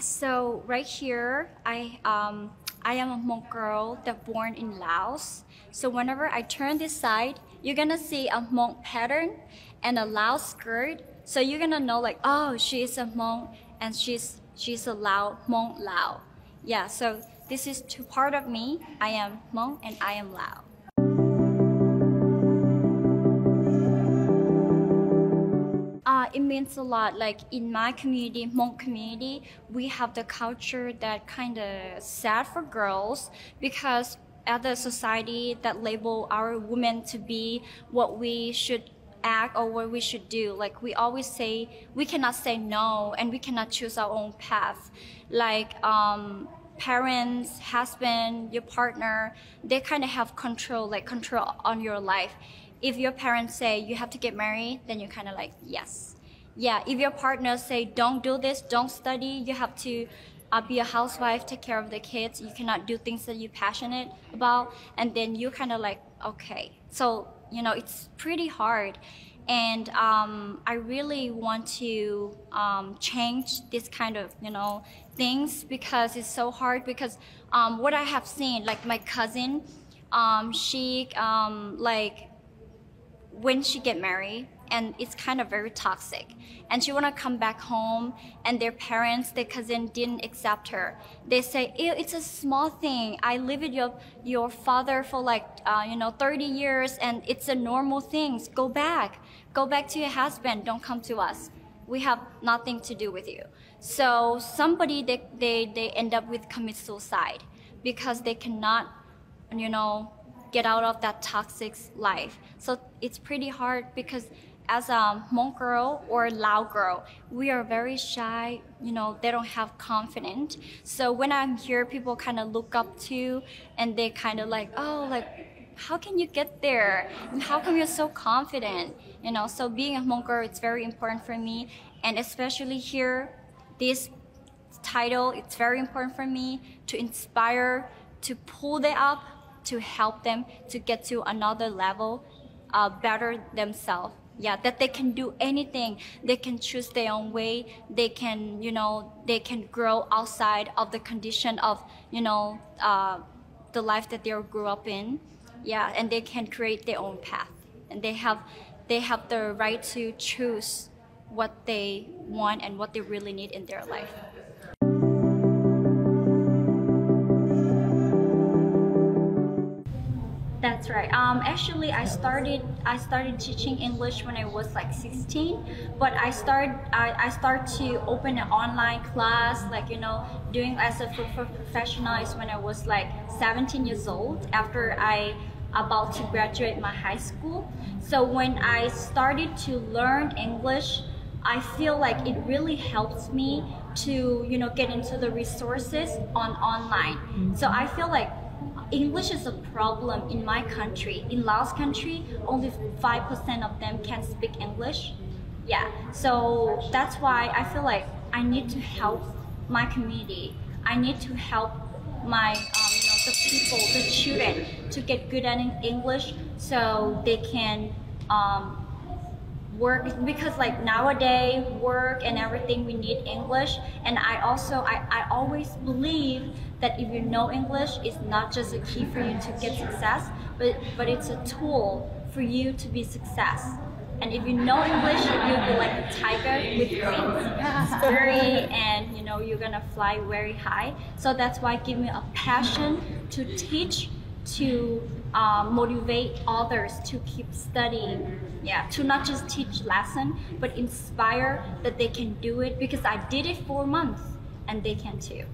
So right here, I am a Hmong girl that born in Laos. So whenever I turn this side, you're gonna see a Hmong pattern and a Lao skirt. So you're gonna know like, oh, she is a Hmong and she's a Lao, Hmong Lao. Yeah, so this is two part of me. I am Hmong and I am Lao. It means a lot. Like in my community, Hmong community, we have the culture that kind of sad for girls because as a society that label our women to be what we should act or what we should do. Like we always say, we cannot say no and we cannot choose our own path. Like parents, husband, your partner, they kind of have control, like control on your life. If your parents say you have to get married, then you're kind of like, yes. Yeah, if your partner say, don't do this, don't study, you have to be a housewife, take care of the kids, you cannot do things that you're passionate about, and then you kind of like, okay. So, you know, it's pretty hard. And I really want to change this kind of, you know, things because it's so hard because what I have seen, like my cousin, she, like, when she get married, and it's kind of very toxic, and she want to come back home, and their parents, their cousin didn't accept her. They say, ew, it's a small thing. I live with your father for like 30 years, and it's a normal thing. Go back to your husband. Don't come to us. We have nothing to do with you. So somebody they end up with commit suicide because they cannot, get out of that toxic life. So it's pretty hard because as a Hmong girl or Lao girl, we are very shy, they don't have confidence. So when I'm here, people kind of look up to, and they kind of like, oh, like, how can you get there? And how come you're so confident? So being a Hmong girl, it's very important for me. And especially here, this title, it's very important for me to inspire, to pull them up, to help them to get to another level, better themselves. Yeah, that they can do anything. They can choose their own way. They can, they can grow outside of the condition of, the life that they grew up in. Yeah, and they can create their own path. And they have the right to choose what they want and what they really need in their life. That's right. Actually, I started teaching English when I was like 16, but I start to open an online class, like doing as a professional is when I was like 17 years old, after I about to graduate my high school. So when I started to learn English, I feel like it really helps me to get into the resources on online. So I feel like English is a problem in my country. In Laos country, only 5% of them can speak English. Yeah, so that's why I feel like I need to help my community. I need to help my, the people, the children to get good at English so they can work, because like nowadays work and everything we need English. And I always believe that if you know English, it's not just a key for you to get success, but it's a tool for you to be success. And if you know English, you'll be like a tiger with wings, scary, and you're gonna fly very high. So that's why give me a passion to teach, to motivate others to keep studying. Yeah, to not just teach lesson, but inspire that they can do it, because I did it for months and they can too.